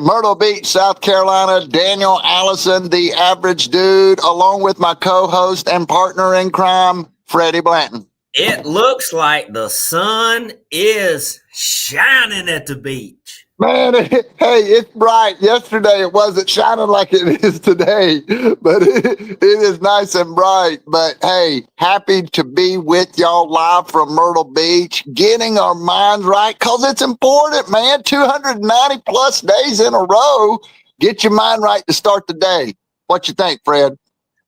Myrtle Beach, South Carolina, Daniel Allison, the average dude, along with my co-host and partner in crime, Freddie Blanton. It looks like the sun is shining at the beach. Man, hey, it's bright. Yesterday it wasn't shining like it is today, but it is nice and bright. But hey, happy to be with y'all live from Myrtle Beach, getting our minds right because it's important, man. 290 plus days in a row. Get your mind right to start the day. What you think, Fred?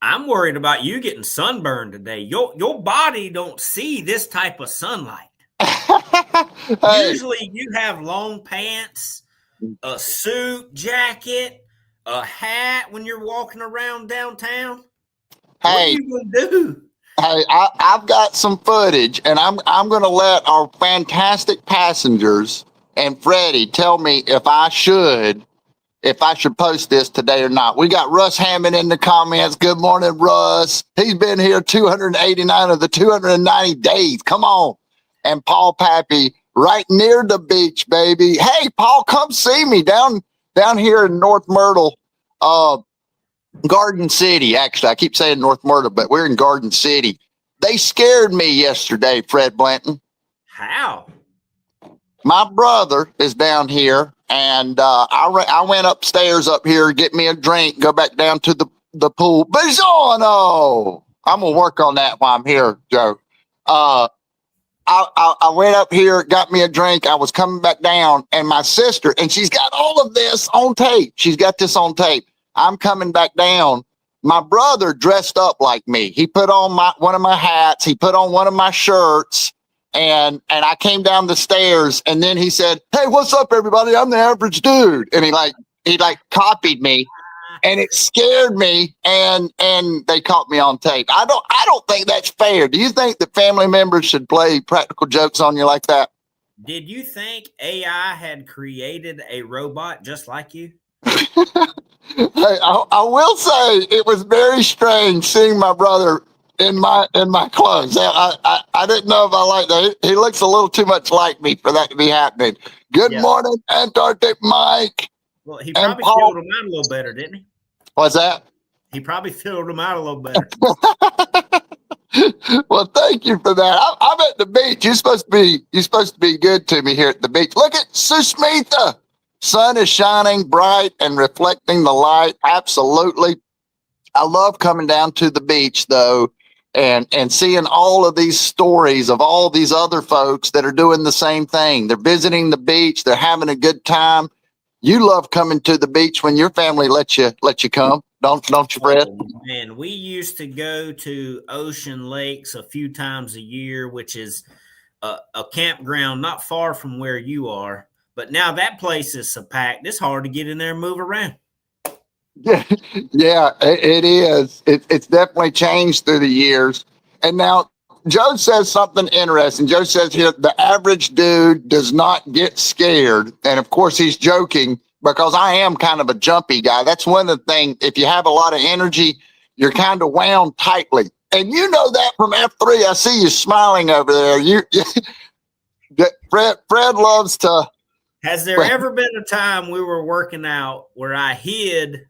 I'm worried about you getting sunburned today. Your body don't see this type of sunlight. Hey. Usually you have long pants, a suit, jacket, a hat when you're walking around downtown. What are you gonna do? Hey, I've got some footage, and I'm going to let our fantastic passengers and Freddie tell me if I should post this today or not. We got Russ Hammond in the comments. Good morning, Russ. He's been here 289 of the 290 days. Come on. And Paul Pappy right near the beach, baby. Hey, Paul, come see me down here in North Myrtle, Garden City. Actually, I keep saying North Myrtle, but we're in Garden City. They scared me yesterday, Fred Blanton. How? My brother is down here, and I went upstairs up here, get me a drink, go back down to the pool. Buongiorno! I'm going to work on that while I'm here, Joe. I went up here, got me a drink. I was coming back down, and my sister, and she's got all of this on tape. She's got this on tape. I'm coming back down. My brother dressed up like me. He put on one of my hats. He put on one of my shirts, and I came down the stairs, and then he said, "Hey, what's up, everybody? I'm the average dude." And he copied me. And it scared me, and they caught me on tape. I don't think that's fair. Do you think that family members should play practical jokes on you like that? Did you think AI had created a robot just like you? Hey, I will say it was very strange seeing my brother in my clothes. I didn't know if I liked that. He looks a little too much like me for that to be happening. Good morning, Antarctic Mike. Well, he probably filled him out a little better, didn't he? What's that? He probably filled him out a little better. Well, thank you for that. I'm at the beach. You're supposed to be good to me here at the beach. Look at Susmitha. Sun is shining bright and reflecting the light. Absolutely. I love coming down to the beach though, and seeing all of these stories of all these other folks that are doing the same thing. They're visiting the beach. They're having a good time. You love coming to the beach when your family lets you come, don't you, Fred? Oh, man, we used to go to Ocean Lakes a few times a year, which is a campground not far from where you are. But now that place is so packed, it's hard to get in there and move around. Yeah, it is. It's definitely changed through the years. And now Joe says something interesting. Joe says here, the average dude does not get scared. And of course, he's joking because I am kind of a jumpy guy. That's one of the things. If you have a lot of energy, you're kind of wound tightly. And you know that from F3. I see you smiling over there. Fred loves to. Has there ever been a time we were working out where I hid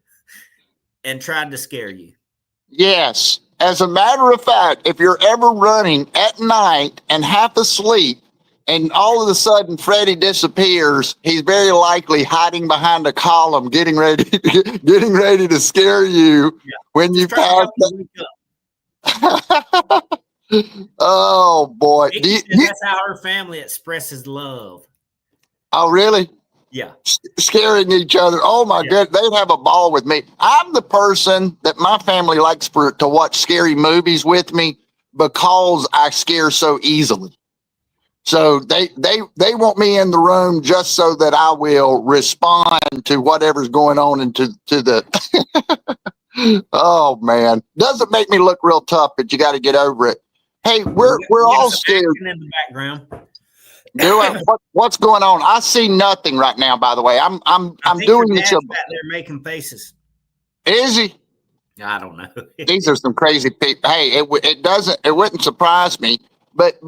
and tried to scare you? Yes. As a matter of fact, if you're ever running at night and half asleep and all of a sudden Freddie disappears, he's very likely hiding behind a column, getting ready to scare you when you pass. Oh boy. That's how our family expresses love. Oh, really? Yeah. Scaring each other. Oh my goodness. They'd have a ball with me. I'm the person that my family likes to watch scary movies with me because I scare so easily. So they want me in the room just so that I will respond to whatever's going on into the oh man. Doesn't make me look real tough, but you got to get over it. Hey, we're all scared. In the background. What's going on? I see nothing right now. By the way, I'm doing this. Back there making faces. Is he? I don't know. These are some crazy people. Hey, it wouldn't surprise me. But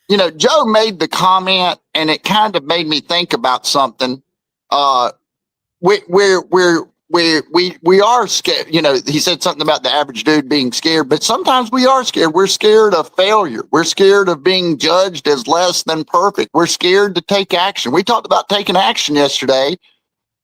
you know, Joe made the comment, and it kind of made me think about something. We are scared. You know, he said something about the average dude being scared, but sometimes we are scared. We're scared of failure. We're scared of being judged as less than perfect. We're scared to take action. We talked about taking action yesterday,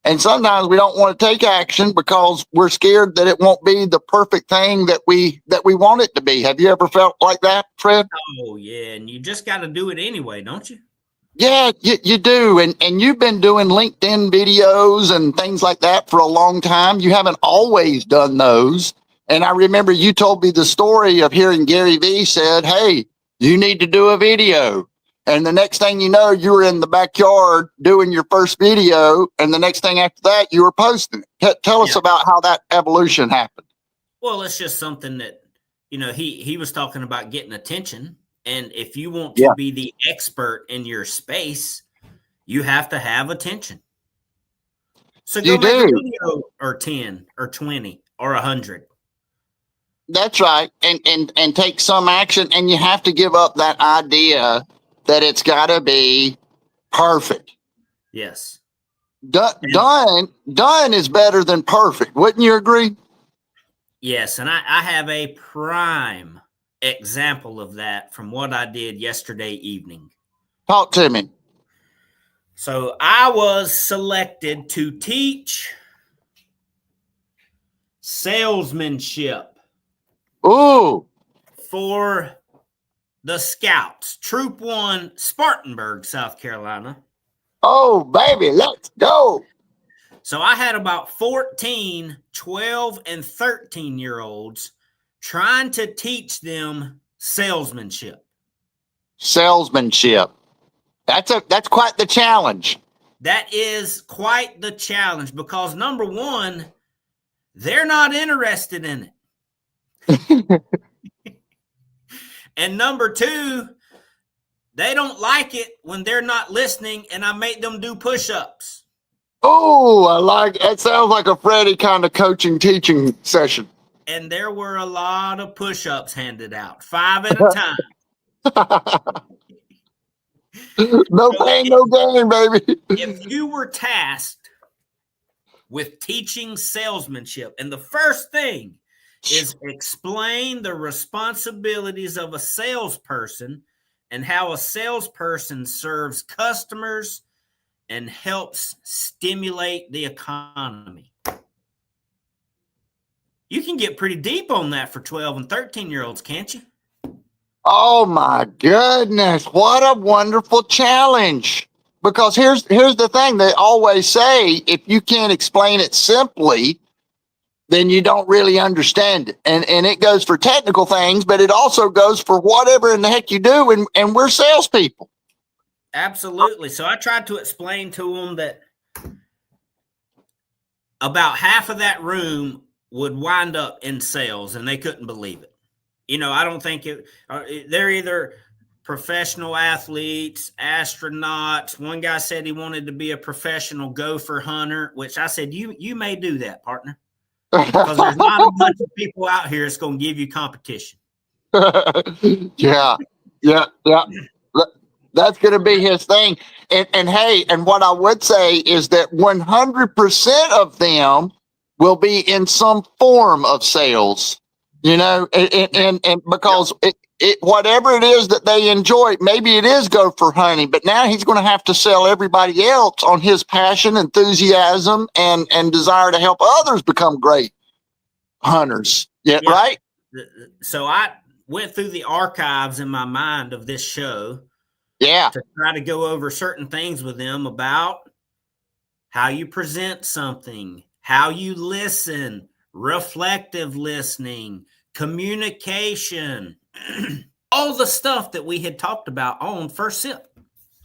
and sometimes we don't want to take action because we're scared that it won't be the perfect thing that we want it to be. Have you ever felt like that, Fred? Oh yeah, and you just got to do it anyway, don't you? Yeah, you do. And you've been doing LinkedIn videos and things like that for a long time. You haven't always done those. And I remember you told me the story of hearing Gary Vee said, hey, you need to do a video. And the next thing you know, you were in the backyard doing your first video. And the next thing after that, you were posting it. Tell us about how that evolution happened. Well, it's just something that, you know, he was talking about getting attention. And if you want to be the expert in your space, you have to have attention. So go make a video or 10 or 20 or 100. That's right. And take some action. And you have to give up that idea that it's got to be perfect. Yes. Done is better than perfect. Wouldn't you agree? Yes. And I have a prime example of that from what I did yesterday evening. Talk to me. So I was selected to teach salesmanship. Ooh. For the Scouts, Troop 1, Spartanburg, South Carolina. Oh, baby, let's go. So I had about 14, 12, and 13-year-olds trying to teach them salesmanship. Salesmanship. That's quite the challenge. That is quite the challenge because, number one, they're not interested in it. And number two, they don't like it when they're not listening and I make them do push-ups. Oh, I like it. It sounds like a Freddie kind of coaching, teaching session. And there were a lot of push-ups handed out, 5 at a time. No pain, no gain, baby. If you were tasked with teaching salesmanship, and the first thing is explain the responsibilities of a salesperson and how a salesperson serves customers and helps stimulate the economy. You can get pretty deep on that for 12 and 13-year-olds, can't you? Oh my goodness, what a wonderful challenge. Because here's the thing, they always say if you can't explain it simply, then you don't really understand it. And it goes for technical things, but it also goes for whatever in the heck you do, and we're salespeople. Absolutely. So I tried to explain to them that about half of that room would wind up in sales, and they couldn't believe it. You know, I don't think they're either professional athletes, astronauts. One guy said he wanted to be a professional gopher hunter, which I said, you may do that, partner. Because there's not a bunch of people out here that's going to give you competition. Yeah. That's going to be his thing. And hey, and what I would say is that 100% of them will be in some form of sales, you know, and because whatever it is that they enjoy, maybe it is gopher hunting, but now he's going to have to sell everybody else on his passion, enthusiasm, and desire to help others become great hunters. Yeah. Right. So I went through the archives in my mind of this show. Yeah. To try to go over certain things with them about how you present something, how you listen, reflective listening, communication, all the stuff that we had talked about on First Sip.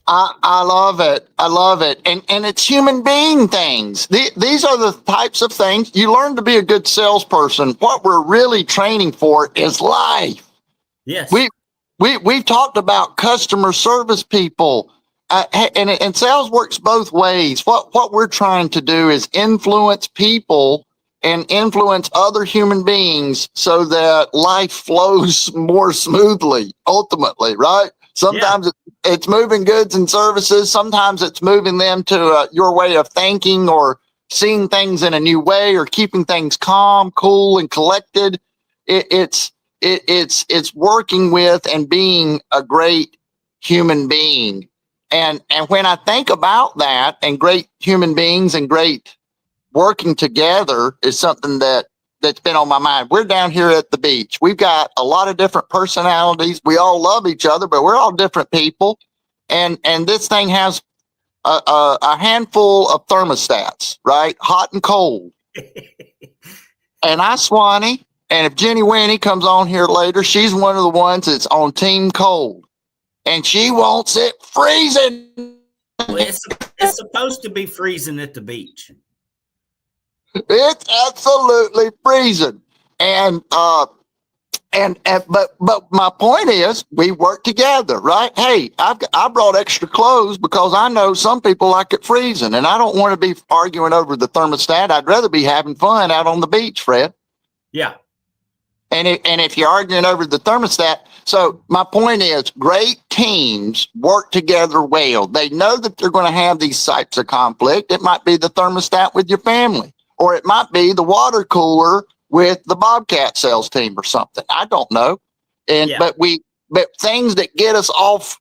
I love it. I love it. And it's human being things. These are the types of things you learn to be a good salesperson. What we're really training for is life. Yes. We've talked about customer service people, and sales works both ways. What we're trying to do is influence people and influence other human beings so that life flows more smoothly, ultimately, right? Sometimes it's moving goods and services. Sometimes it's moving them to your way of thinking or seeing things in a new way or keeping things calm, cool, and collected. It's working with and being a great human being. And when I think about that and great human beings and great working together is something that's been on my mind. We're down here at the beach. We've got a lot of different personalities. We all love each other, but we're all different people. And this thing has a handful of thermostats, right? Hot and cold. And I Swanee, and if Jenny Winnie comes on here later, she's one of the ones that's on team cold. And she wants it freezing. Well, it's supposed to be freezing at the beach. It's absolutely freezing. But my point is we work together, right? Hey, I brought extra clothes because I know some people like it freezing, and I don't want to be arguing over the thermostat. I'd rather be having fun out on the beach, Fred. Yeah. And if you're arguing over the thermostat, so my point is great teams work together well. They know that they're going to have these types of conflict. It might be the thermostat with your family, or it might be the water cooler with the Bobcat sales team or something. I don't know. But things that get us off.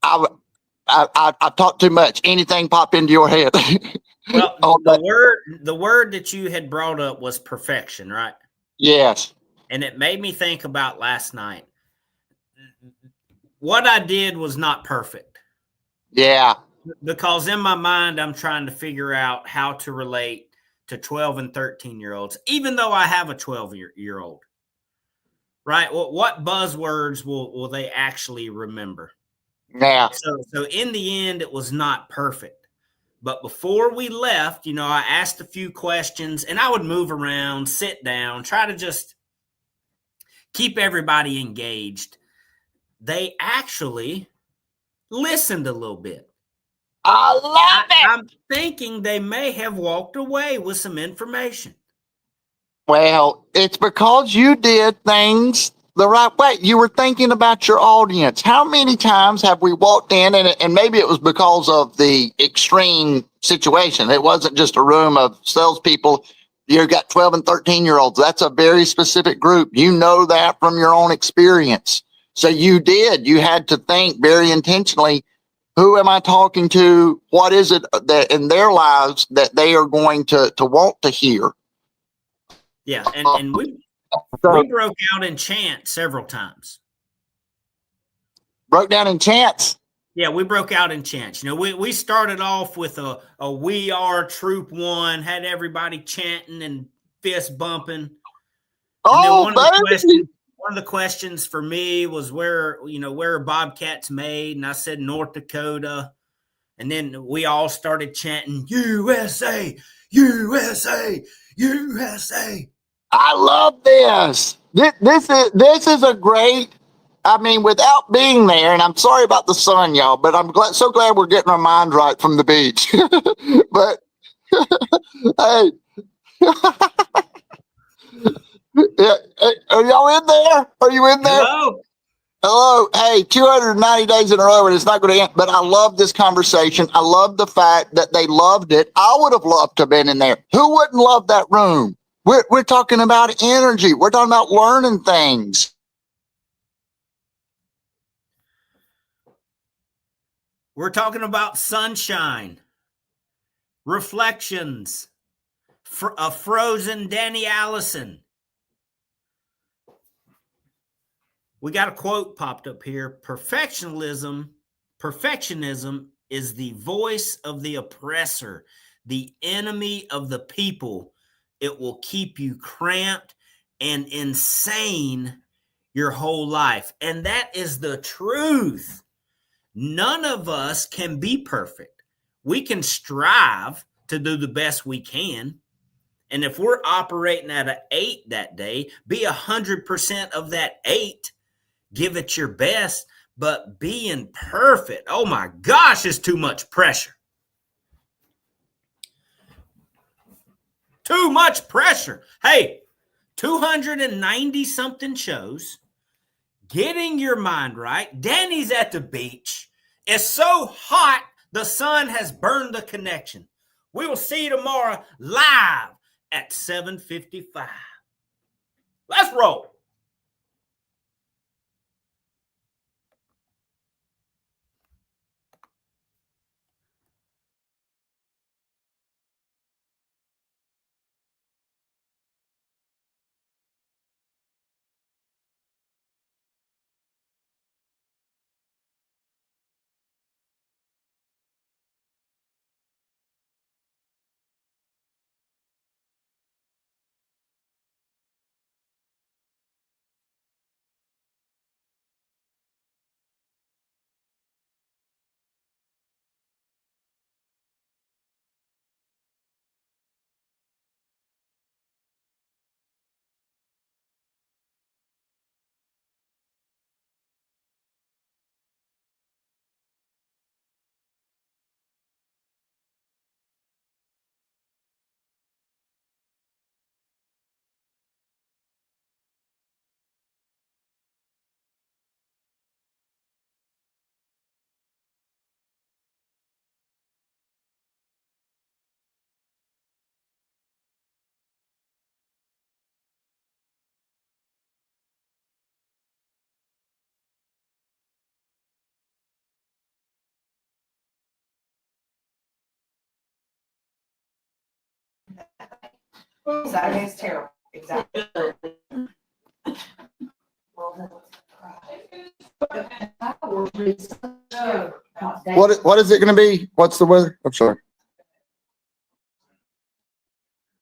I talk too much. Anything pop into your head? Well, the word that you had brought up was perfection, right? Yes. And it made me think about last night. What I did was not perfect. Yeah. Because in my mind, I'm trying to figure out how to relate to 12 and 13-year-olds, even though I have a 12-year-old. Right? Well, what buzzwords will they actually remember? Yeah. So in the end, it was not perfect. But before we left, I asked a few questions, and I would move around, sit down, try to just keep everybody engaged. They actually listened a little bit. I love it. I'm thinking they may have walked away with some information. Well, it's because you did things the right way. You were thinking about your audience. How many times have we walked in and maybe it was because of the extreme situation. It wasn't just a room of salespeople. You've got 12 and 13-year-olds. That's a very specific group. You know that from your own experience. So you had to think very intentionally, who am I talking to? What is it that in their lives that they are going to want to hear? Yeah, and we broke out in chant several times. Broke down in chants? Yeah, we broke out in chants. We started off with a "We Are Troop One," had everybody chanting and fist bumping. Oh, one of the questions for me was where are Bobcats made? And I said North Dakota. And then we all started chanting USA, USA, USA. I love this. This is a great. I mean, without being there, and I'm sorry about the sun, y'all, but I'm so glad we're getting our minds right from the beach. But hey, yeah, are y'all in there? Are you in there? Hello. Hey, 290 days in a row, and it's not going to end. But I love this conversation. I love the fact that they loved it. I would have loved to have been in there. Who wouldn't love that room? We're talking about energy. We're talking about learning things. We're talking about sunshine, reflections, a frozen Danny Allison. We got a quote popped up here. Perfectionism is the voice of the oppressor, the enemy of the people. It will keep you cramped and insane your whole life. And that is the truth. None of us can be perfect. We can strive to do the best we can. And if we're operating at an 8 that day, be 100% of that 8. Give it your best. But being perfect, oh my gosh, is too much pressure. Too much pressure. Hey, 290 something shows. getting your mind right. Danny's at the beach. It's so hot, the sun has burned the connection. We will see you tomorrow live at 7:55. Let's roll. Saturday is terrible. Exactly. What is it going to be? What's the weather? I'm sorry.